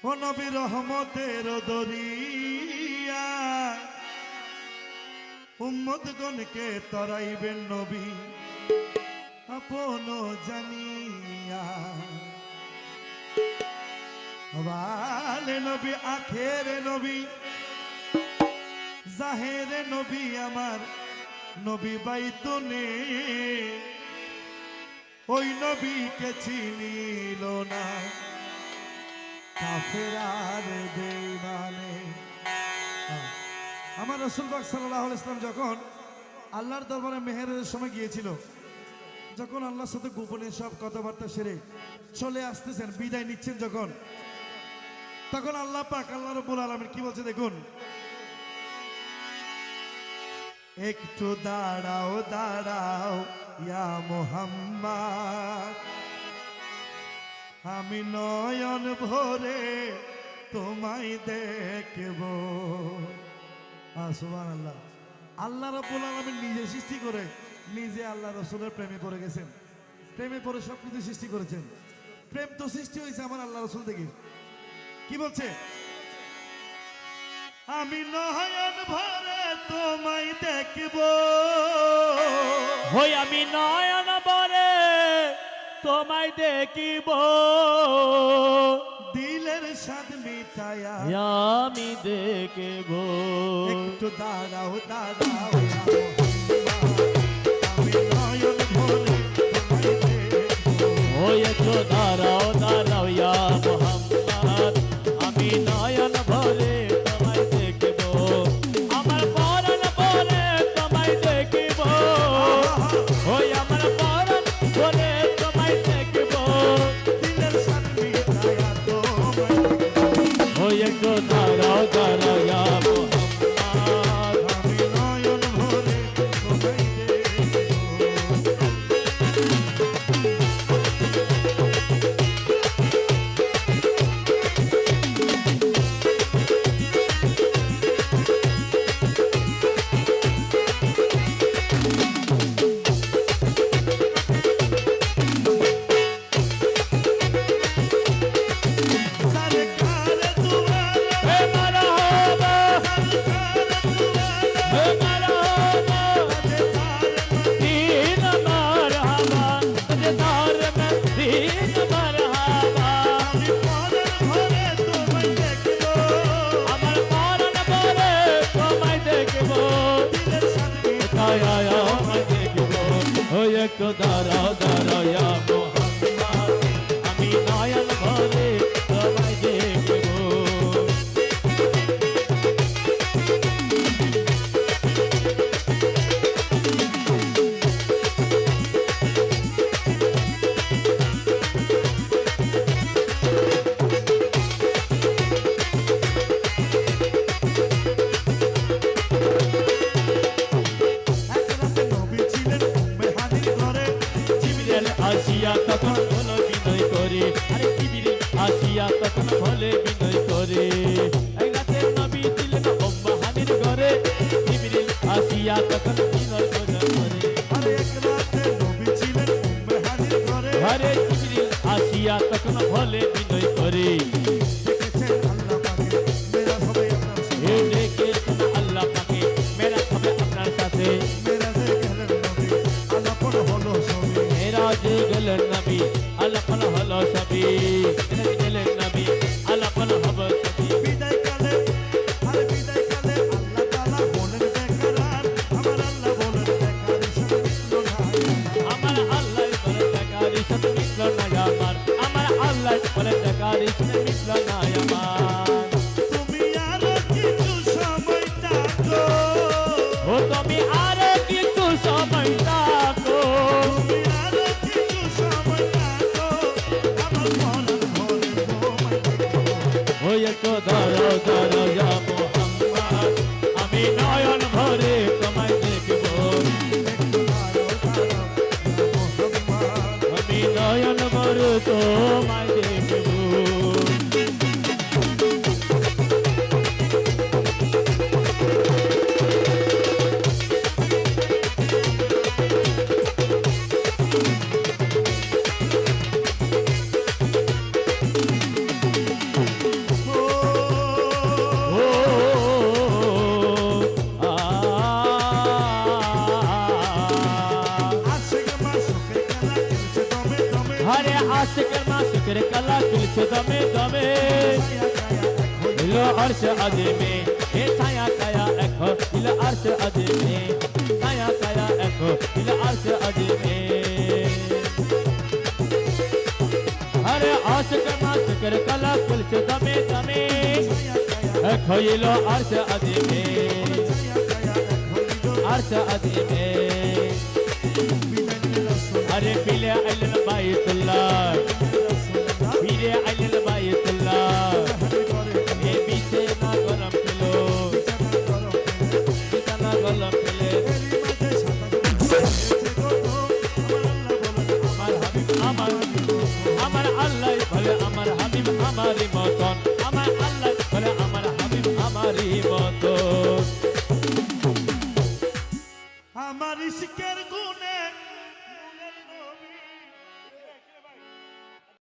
ও নবী রহমতের দরিয়া উম্মতগণকে তরাইবেন নবী আপন জানিয়া। ওয়ালে নবী আখেরে নবী জাহেরে নবী আমার নবী বাইতুনে ওই নবীকে চিনিল না কাফেরার বেঈমানে। আমার রাসূল পাক সাল্লাল্লাহু আলাইহি ওয়াসাল্লাম যখন আল্লাহর দরবারে মেহেরের সময় গিয়েছিল, যখন আল্লাহর সাথে গোপনে সব কথাবার্তা সেরে চলে আসতেছেন, বিদায় নিচ্ছেন যখন, তখন আল্লাহ পাক আল্লাহ রাব্বুল আলামিন কি বলছে দেখুন, একটু দাঁড়াও দাঁড়াও ইয়া মুহাম্মদ, আমি নয়ন ভরে তোমায় দেখব। সুবহানাল্লাহ। আল্লাহ রাব্বুল আলামিন নিজে সৃষ্টি করে নিজে আল্লাহ রাসূলের প্রেমে পড়ে গেছেন, প্রেমে পড়ে সবকিছু সৃষ্টি করেছেন। প্রেম তো সৃষ্টি হয়েছে আমার আল্লাহ রাসূল থেকে। কি বলছে, আমি নয়ন ভরে তোমায় দেখব, হই আমি নয়ন ভরে তোমায় দেখিব, দিলের স্বাদ মিটায়া আমি দেখিব। একটু দাঁড়াও দাঁড়াও আমি নয়ন ভরে তোমায় দেখব। ওই একটু দাঁড়াও দাঁড়াও ইয়া মুহাম্মদ, আমি নয়ন ভরে তোমায় দেখিব, আমার পরাণ ভরে তোমায় দেখিব, ওই আমার পরাণ ভরে তোমায় দেখিব, দিলের স্বাদ মিটায়া তোমায় দেখব। ওই একটু দাঁড়াও দাঁড়াও ইয়া মুহাম্মদ, আমি নয়ন ভরে তোমায় দেখব। একটু দাঁড়াও দাঁড়াও ইয়া মুহাম্মদ, আমি নয়ন ভরে তোমায় দেখব। আসিয়া তখন হলো বিনয় করে, আরে জিবরিল আসিয়া তখন হলে বিনয় করে, এক রাতে নবী ছিলেন উম্মাহানির ঘরে, জিবরিল আসিয়া তখন বিনয় করে, আরে এক রাতে নবী ছিলেন উম্মাহানির ঘরে, ঘরে জিবরিল আসিয়া তখন হলে বিনয় করে, দেখেছেন আল্লাহ পাকে মেরাজ হবে আপনার সাথে, এই দেখেছেন আল্লাহ পাকে মেরাজ হবে আপনার সাথে, মেরাজে গেলেন নবী আলাপন হলো সবে, মেরাজে গেলেন নবী আলাপন হলো সবই, মেরাজে গেলেন নবী আলাপন হলো সবই। বিদায় কালে আরে বিদায় কালে আল্লাহ তাআলা বলেন বেকার, আমার আল্লাহ বলেন বেকার ইশারা মিটলো না, আমার আল্লাহ বলে টাকারি সাথে মিটল না আমার, আমার আল্লাহ বলে টাকারি সাথে মিটল না আমার। তুমি আরো কিছু সময় থাকো, ও তুমি আর কিছু সময় থাকো, তুমি আরো কিছু সময় থাকো, আমার মরণ ভরে তোমায় দেখব। ওই একটু দাঁড়াও দাঁড়াও ইয়া মুহাম্মদ, আমি নয়ন ভরে তোমায় দেখব, একটু দাঁড়াও দাঁড়াও ইয়া মুহাম্মদ, আমি নয়ন ভরে তোমায় দেখব। আশিকের মাশিকের কালা তুলছে দমে দমে ইলো আরশ আজিমে এ ছায়া কায়া এখো ইলো আরশ আজিমে ছায়া কায়া এখো ইলো আরশ আজিমে আরে আশিকের মাশিকের কালা তুলছে দমে দমে এখো ইলো আরশ আজিমে আরশ আজিমে আরে পিলে আইলেন বাইতুল্লাহ ফিরে আইলেন বাইতুল্লাহ এ বিছে না গরম পেলো বিছানা গরম পেলে আমার হাবিব আমার আল্লাহ বলে আমার হাবিব আমারই মতন আমার আল্লাহ বলে আমার হাবিব আমারই মতন আমার ইশকের